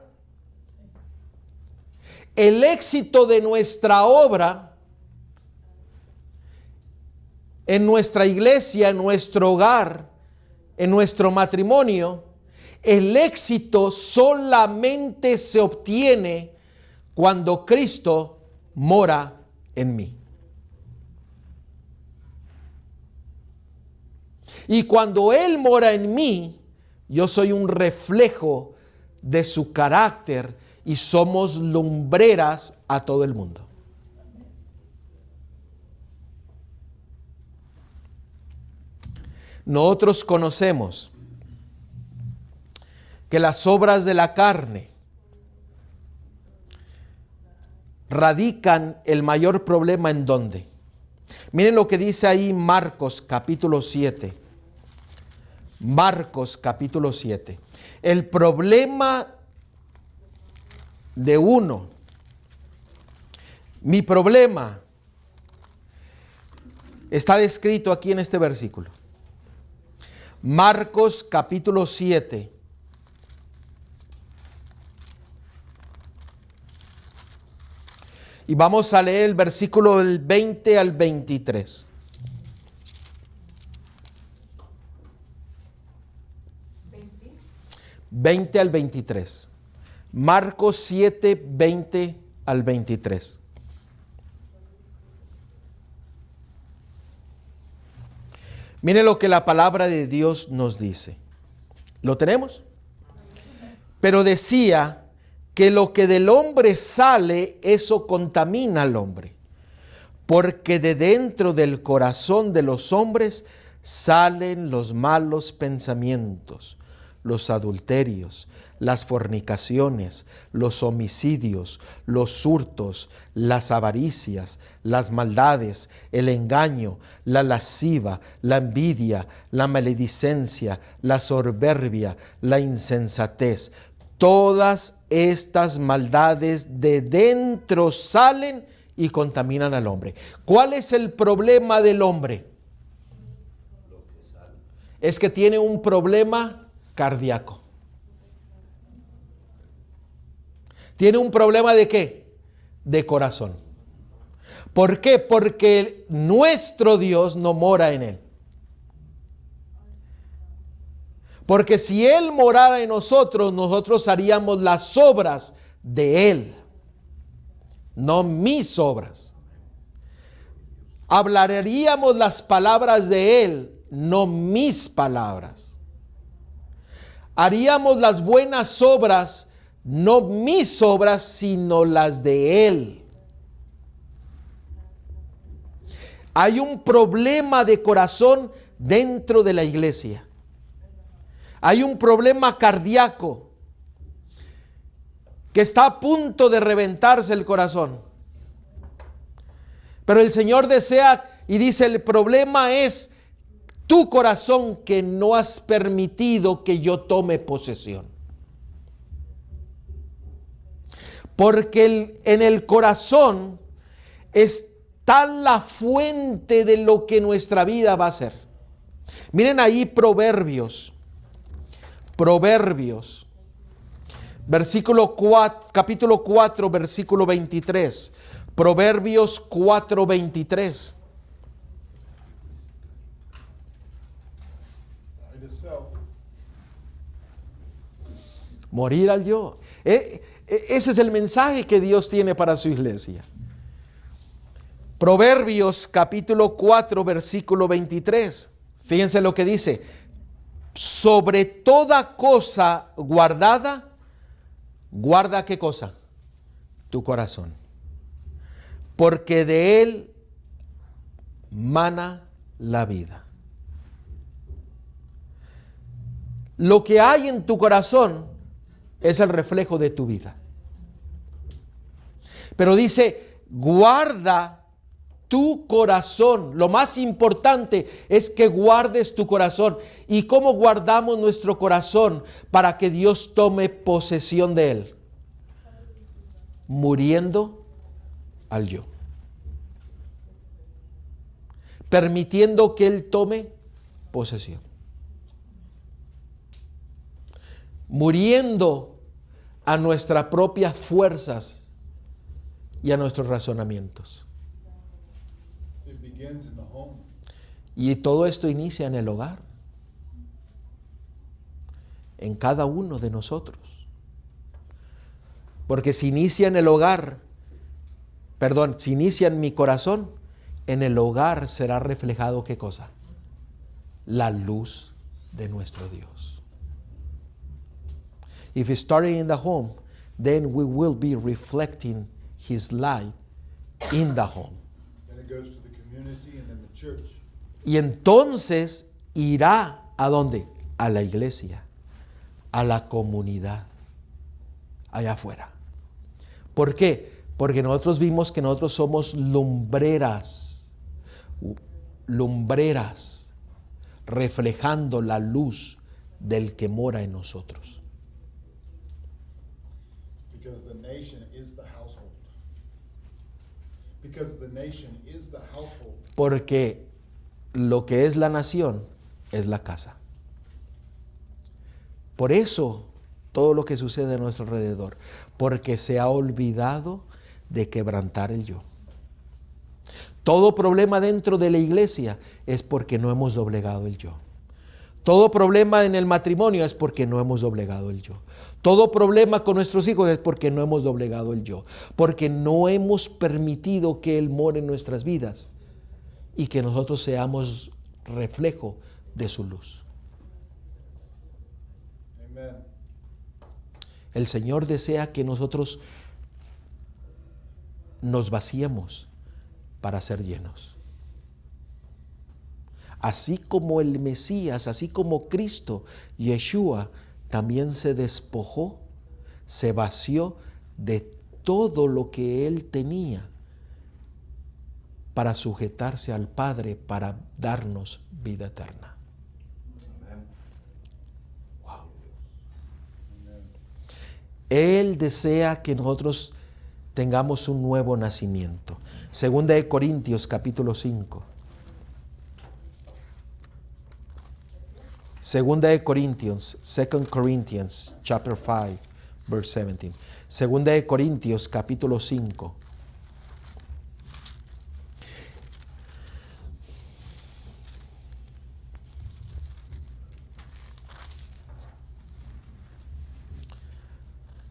El éxito de nuestra obra en nuestra iglesia, en nuestro hogar, en nuestro matrimonio, el éxito solamente se obtiene cuando Cristo mora en mí. Y cuando Él mora en mí, yo soy un reflejo de su carácter y somos lumbreras a todo el mundo. Nosotros conocemos que las obras de la carne radican el mayor problema en dónde. Miren lo que dice ahí Marcos capítulo 7. Marcos capítulo 7. El problema de uno, mi problema, está descrito aquí en este versículo. Marcos capítulo 7. Y vamos a leer el versículo del 20 al 23. 20 al 23. Marcos 7, 20 al 23. Mire lo que la palabra de Dios nos dice. ¿Lo tenemos? Pero decía que lo que del hombre sale, eso contamina al hombre. Porque de dentro del corazón de los hombres salen los malos pensamientos, los adulterios, las fornicaciones, los homicidios, los hurtos, las avaricias, las maldades, el engaño, la lasciva, la envidia, la maledicencia, la soberbia, la insensatez. Todas estas maldades de dentro salen y contaminan al hombre. ¿Cuál es el problema del hombre? Es que tiene un problema cardíaco. ¿Tiene un problema de qué? De corazón. ¿Por qué? Porque nuestro Dios no mora en él. Porque si Él morara en nosotros, nosotros haríamos las obras de Él, no mis obras. Hablaríamos las palabras de Él, no mis palabras. Haríamos las buenas obras, no mis obras, sino las de Él. Hay un problema de corazón dentro de la iglesia. Hay un problema cardíaco que está a punto de reventarse el corazón. Pero el Señor desea y dice, el problema es tu corazón que no has permitido que yo tome posesión. Porque en el corazón está la fuente de lo que nuestra vida va a ser. Miren ahí Proverbios, capítulo 4, versículo 23. Proverbios 4, 23. Morir al yo. Ese es el mensaje que Dios tiene para su iglesia. Proverbios capítulo 4, versículo 23. Fíjense lo que dice. Sobre toda cosa guardada, guarda ¿qué cosa? Tu corazón. Porque de él mana la vida. Lo que hay en tu corazón es el reflejo de tu vida. Pero dice, guarda tu corazón. Lo más importante es que guardes tu corazón. ¿Y cómo guardamos nuestro corazón para que Dios tome posesión de él? Muriendo al yo. Permitiendo que él tome posesión. Muriendo a nuestras propias fuerzas y a nuestros razonamientos. Y todo esto inicia en el hogar, en cada uno de nosotros. Porque si inicia en el hogar, si inicia en mi corazón, en el hogar será reflejado ¿qué cosa? La luz de nuestro Dios. If it started in the home, then we will be reflecting His light in the home. Then it goes to the community and then the church. Y entonces irá ¿a dónde? A la iglesia, a la comunidad, allá afuera. ¿Por qué? Porque nosotros vimos que nosotros somos lumbreras, reflejando la luz del que mora en nosotros. Because the nation is the household. Because the nation is the household. Porque lo que es la nación es la casa. Por eso todo lo que sucede a nuestro alrededor, porque se ha olvidado de quebrantar el yo. Todo problema dentro de la iglesia es porque no hemos doblegado el yo. Todo problema en el matrimonio es porque no hemos doblegado el yo. Todo problema con nuestros hijos es porque no hemos doblegado el yo. Porque no hemos permitido que Él more en nuestras vidas y que nosotros seamos reflejo de su luz. Amen. El Señor desea que nosotros nos vaciemos para ser llenos. Así como el Mesías, así como Cristo, Yeshua, también se despojó, se vació de todo lo que Él tenía para sujetarse al Padre, para darnos vida eterna. Wow. Él desea que nosotros tengamos un nuevo nacimiento. Segunda de Corintios capítulo 5. Segunda de Corintios, 2 Corinthians chapter 5, verse 17. Segunda de Corintios capítulo 5.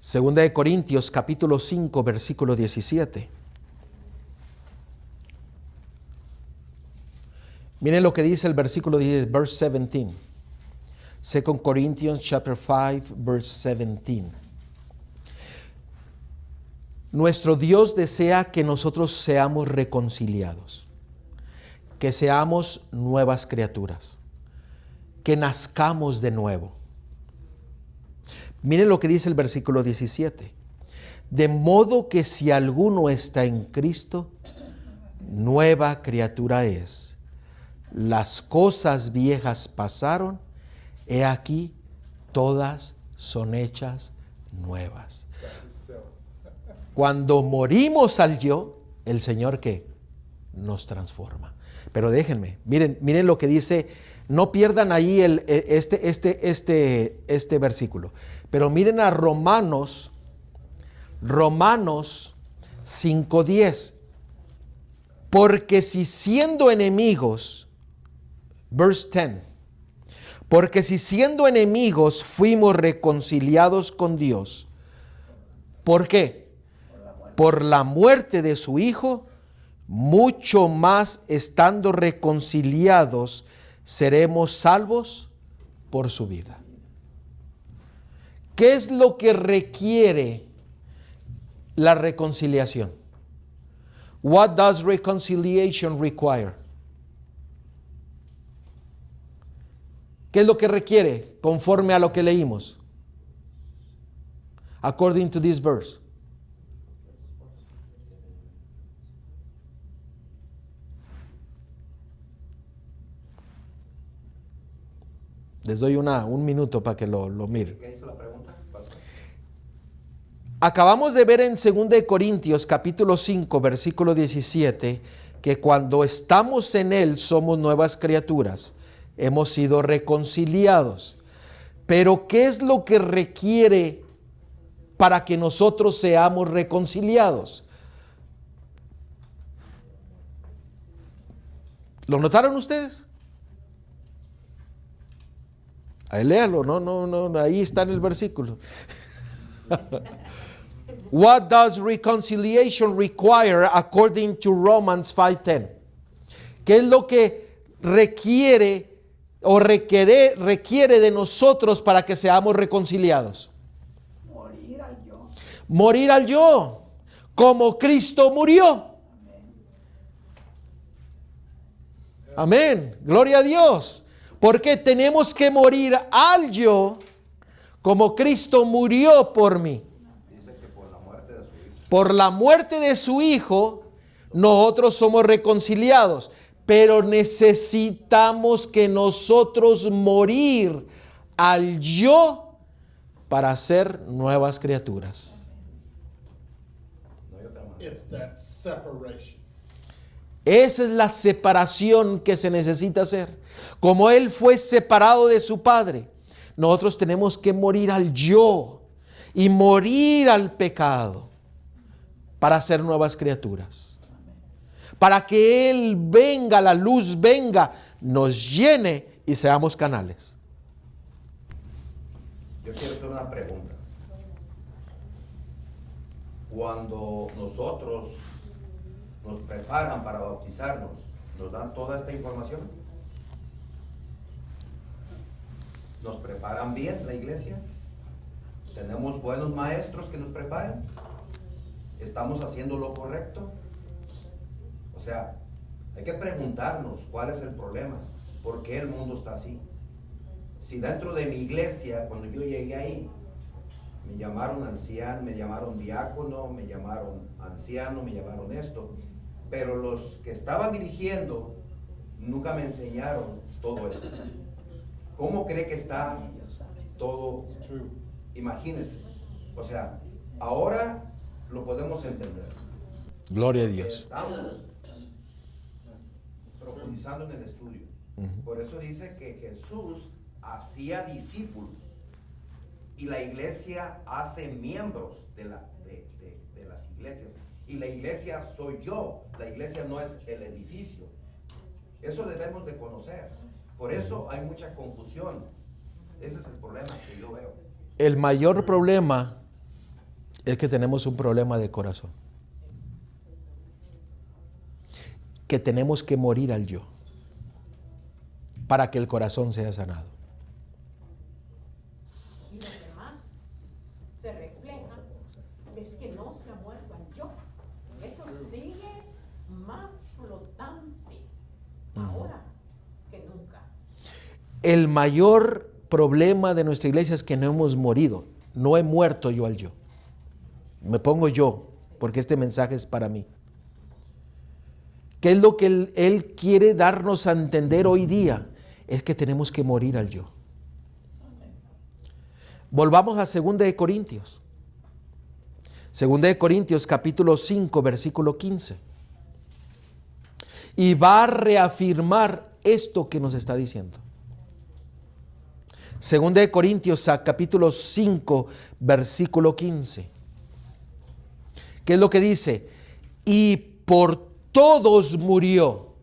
Segunda de Corintios capítulo 5, versículo 17. Miren lo que dice el versículo 10, verse 17. 2 Corinthians chapter 5, verse 17. Nuestro Dios desea que nosotros seamos reconciliados, que seamos nuevas criaturas, que nazcamos de nuevo. Miren lo que dice el versículo 17. De modo que si alguno está en Cristo, nueva criatura es. Las cosas viejas pasaron, he aquí, todas son hechas nuevas. Cuando morimos al yo, el Señor ¿qué? Nos transforma. Pero déjenme, miren lo que dice, no pierdan ahí este versículo. Pero miren a Romanos 5:10. Porque si siendo enemigos, verse 10, porque si siendo enemigos fuimos reconciliados con Dios, ¿por qué? Por la muerte de su Hijo, mucho más estando reconciliados, seremos salvos por su vida. ¿Qué es lo que requiere la reconciliación? What does reconciliation require? ¿Qué es lo que requiere conforme a lo que leímos? According to this verse. Les doy un minuto para que lo miren. ¿Qué hizo la pregunta? Acabamos de ver en 2 Corintios capítulo 5 versículo 17 que cuando estamos en Él somos nuevas criaturas, hemos sido reconciliados. Pero ¿qué es lo que requiere para que nosotros seamos reconciliados? ¿Lo notaron ustedes? Ahí léalo, no, ahí está en el versículo. What does reconciliation require according to Romans 5:10? ¿Qué es lo que requiere de nosotros para que seamos reconciliados? Morir al yo. Morir al yo, como Cristo murió. Amén, gloria a Dios. Porque tenemos que morir al yo como Cristo murió por mí. Dice que por la muerte de su Hijo. Por la muerte de su Hijo, nosotros somos reconciliados. Pero necesitamos que nosotros morir al yo para ser nuevas criaturas. No hay otra manera. It's that separation. Esa es la separación que se necesita hacer. Como Él fue separado de su Padre, nosotros tenemos que morir al yo y morir al pecado para ser nuevas criaturas. Para que Él venga, la luz venga, nos llene y seamos canales. Yo quiero hacer una pregunta. Cuando nosotros nos preparan para bautizarnos, ¿nos dan toda esta información? ¿Nos preparan bien la iglesia? ¿Tenemos buenos maestros que nos preparen? ¿Estamos haciendo lo correcto? O sea, hay que preguntarnos cuál es el problema, por qué el mundo está así. Si dentro de mi iglesia, cuando yo llegué ahí, me llamaron anciano, me llamaron diácono, me llamaron anciano, me llamaron esto, pero los que estaban dirigiendo nunca me enseñaron todo esto. ¿Cómo cree que está todo? True. Imagínense. O sea, ahora lo podemos entender. Gloria a Dios. Estamos profundizando en el estudio. Por eso dice que Jesús hacía discípulos y la iglesia hace miembros de las iglesias. Y la iglesia soy yo. La iglesia no es el edificio. Eso debemos de conocer. Por eso hay mucha confusión. Ese es el problema que yo veo. El mayor problema es que tenemos un problema de corazón. Que tenemos que morir al yo para que el corazón sea sanado. Y lo que más se refleja es que no se ha muerto al yo. Eso sigue más flotante ahora que nunca. El mayor problema de nuestra iglesia es que no hemos morido. No he muerto yo al yo. Me pongo yo, porque este mensaje es para mí. ¿Qué es lo que él quiere darnos a entender hoy día? Es que tenemos que morir al yo. Volvamos a 2 de Corintios. 2 de Corintios capítulo 5 versículo 15. Y va a reafirmar esto que nos está diciendo. 2 de Corintios capítulo 5 versículo 15. ¿Qué es lo que dice? Y por todos murió.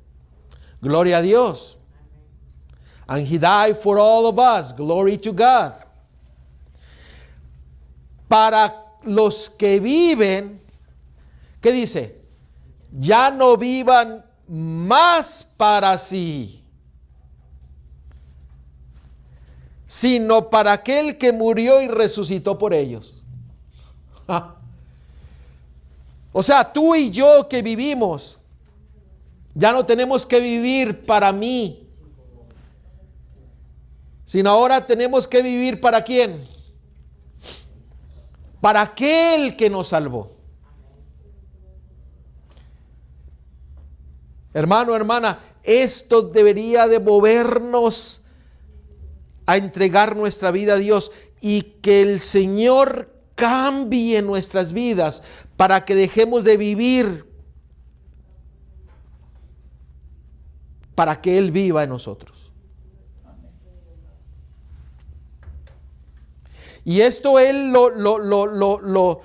Gloria a Dios. And he died for all of us. Glory to God. Para los que viven, ¿qué dice? Ya no vivan más para sí, sino para aquel que murió y resucitó por ellos. O sea, tú y yo que vivimos, ya no tenemos que vivir para mí, sino ahora tenemos que vivir ¿para quién? Para aquel que nos salvó. Hermano, hermana, esto debería de movernos a entregar nuestra vida a Dios y que el Señor cambie nuestras vidas para que dejemos de vivir para que Él viva en nosotros. Y esto Él lo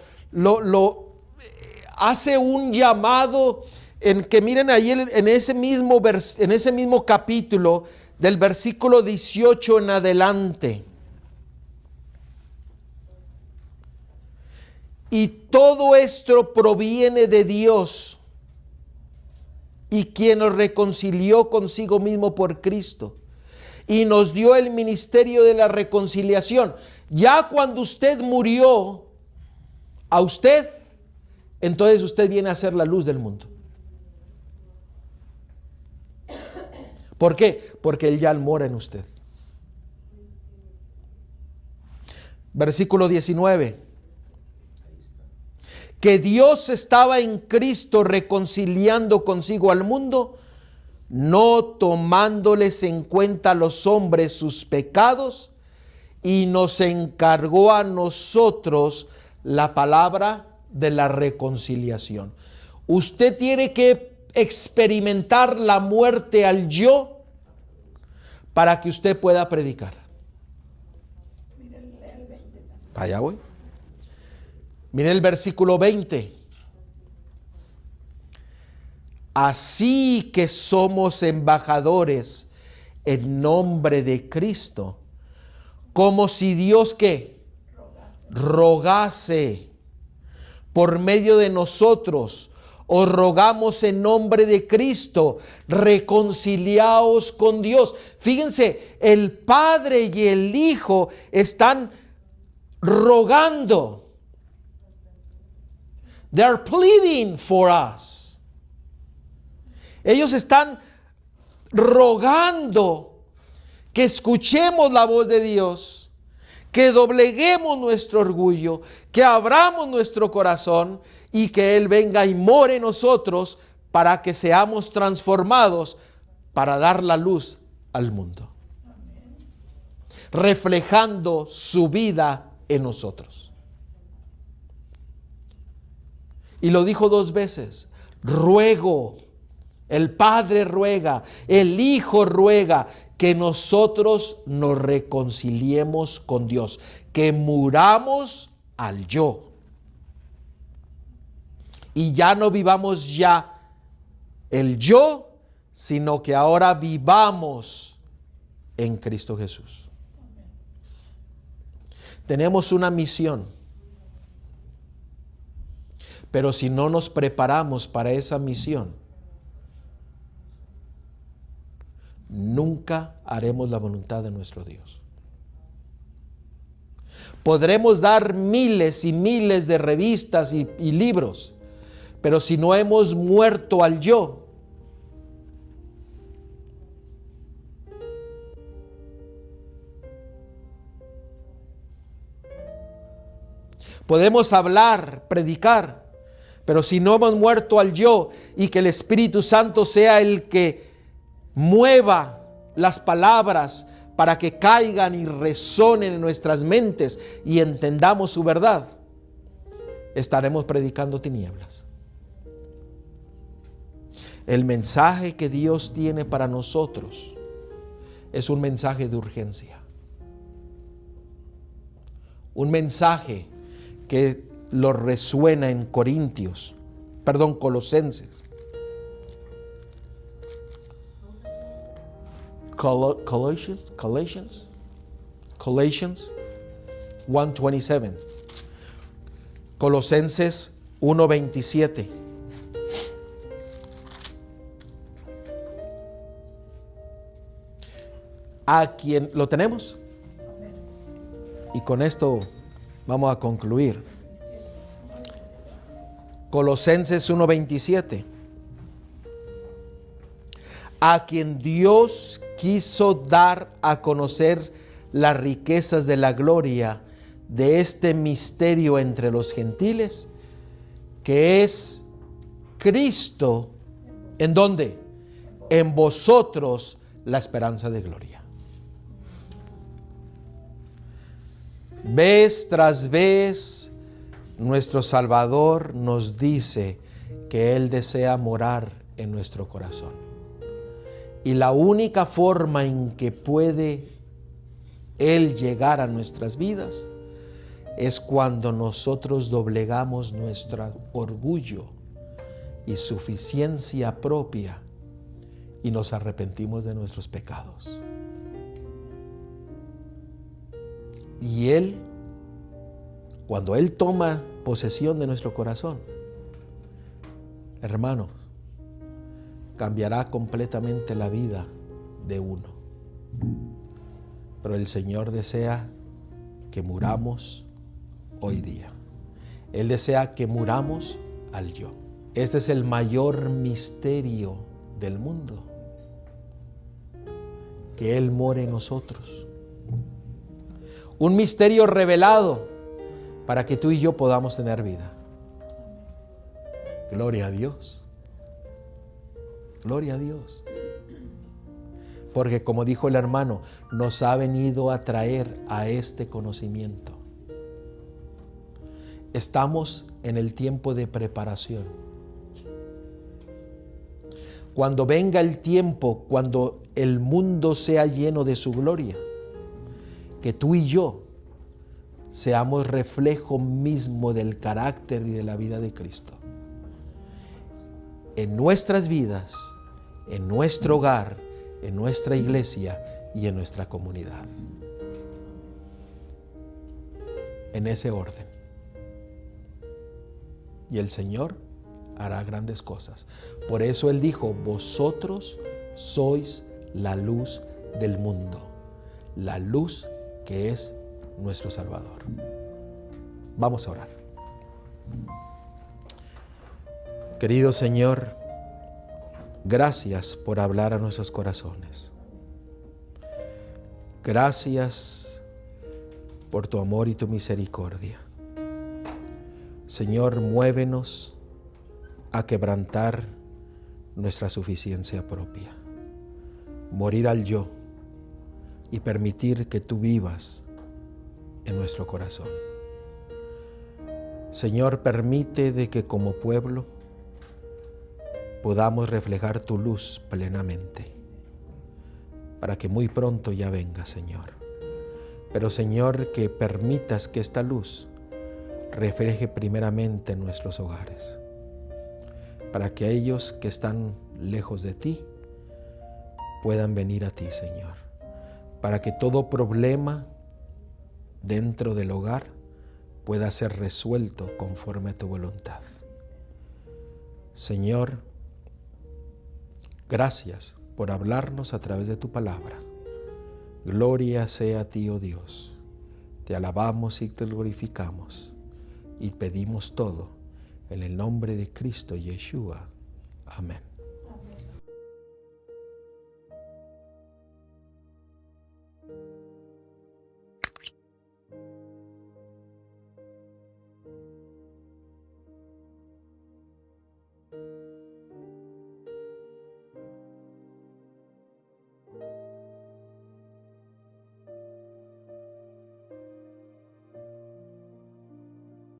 hace un llamado en que miren ahí en ese mismo capítulo del versículo 18 en adelante. Y todo esto proviene de Dios, y quien nos reconcilió consigo mismo por Cristo, y nos dio el ministerio de la reconciliación. Ya cuando usted murió a usted, entonces usted viene a ser la luz del mundo. ¿Por qué? Porque Él ya mora en usted. Versículo 19. Que Dios estaba en Cristo reconciliando consigo al mundo, no tomándoles en cuenta a los hombres sus pecados, y nos encargó a nosotros la palabra de la reconciliación. Usted tiene que experimentar la muerte al yo para que usted pueda predicar. Allá voy. Miren el versículo 20. Así que somos embajadores en nombre de Cristo, como si Dios ¿qué? Rogase por medio de nosotros. Os rogamos en nombre de Cristo, reconciliaos con Dios. Fíjense, el Padre y el Hijo están rogando. They are pleading for us. Ellos están rogando que escuchemos la voz de Dios, que dobleguemos nuestro orgullo, que abramos nuestro corazón y que Él venga y more en nosotros para que seamos transformados para dar la luz al mundo, reflejando su vida en nosotros. Y lo dijo 2 veces: ruego. El Padre ruega, el Hijo ruega que nosotros nos reconciliemos con Dios, que muramos al yo. Y ya no vivamos ya el yo, sino que ahora vivamos en Cristo Jesús. Tenemos una misión, pero si no nos preparamos para esa misión, nunca haremos la voluntad de nuestro Dios. Podremos dar miles y miles de revistas y libros, pero si no hemos muerto al yo, podemos hablar, predicar, pero si no hemos muerto al yo y que el Espíritu Santo sea el que mueva las palabras para que caigan y resonen en nuestras mentes y entendamos su verdad, estaremos predicando tinieblas. El mensaje que Dios tiene para nosotros es un mensaje de urgencia. Un mensaje que lo resuena en Colosenses. Colossians 1:27. Colosenses 1:27. ¿A quién lo tenemos? Y con esto vamos a concluir. Colosenses 1:27. A quien Dios quiso dar a conocer las riquezas de la gloria de este misterio entre los gentiles, que es Cristo, ¿en dónde? En vosotros la esperanza de gloria. Vez tras vez, nuestro Salvador nos dice que Él desea morar en nuestro corazón. Y la única forma en que puede Él llegar a nuestras vidas es cuando nosotros doblegamos nuestro orgullo y suficiencia propia y nos arrepentimos de nuestros pecados. Y Él, cuando Él toma posesión de nuestro corazón, hermanos, cambiará completamente la vida de uno. Pero el Señor desea que muramos hoy día. Él desea que muramos al yo. Este es el mayor misterio del mundo, que Él more en nosotros. Un misterio revelado para que tú y yo podamos tener vida. Gloria a Dios. Gloria a Dios. Porque como dijo el hermano, nos ha venido a traer a este conocimiento. Estamos en el tiempo de preparación. Cuando venga el tiempo, cuando el mundo sea lleno de su gloria, que tú y yo seamos reflejo mismo del carácter y de la vida de Cristo. En nuestras vidas, en nuestro hogar, en nuestra iglesia y en nuestra comunidad. En ese orden. Y el Señor hará grandes cosas. Por eso Él dijo, vosotros sois la luz del mundo, la luz que es nuestro Salvador. Vamos a orar. Querido Señor, gracias por hablar a nuestros corazones. Gracias por tu amor y tu misericordia. Señor, muévenos a quebrantar nuestra suficiencia propia, morir al yo y permitir que tú vivas en nuestro corazón. Señor, permite de que como pueblo podamos reflejar tu luz plenamente, para que muy pronto ya venga, Señor. Pero, Señor, que permitas que esta luz refleje primeramente en nuestros hogares, para que ellos que están lejos de ti puedan venir a ti, Señor, para que todo problema dentro del hogar pueda ser resuelto conforme a tu voluntad. Señor, gracias por hablarnos a través de tu palabra. Gloria sea a ti, oh Dios. Te alabamos y te glorificamos y pedimos todo en el nombre de Cristo Yeshua. Amén.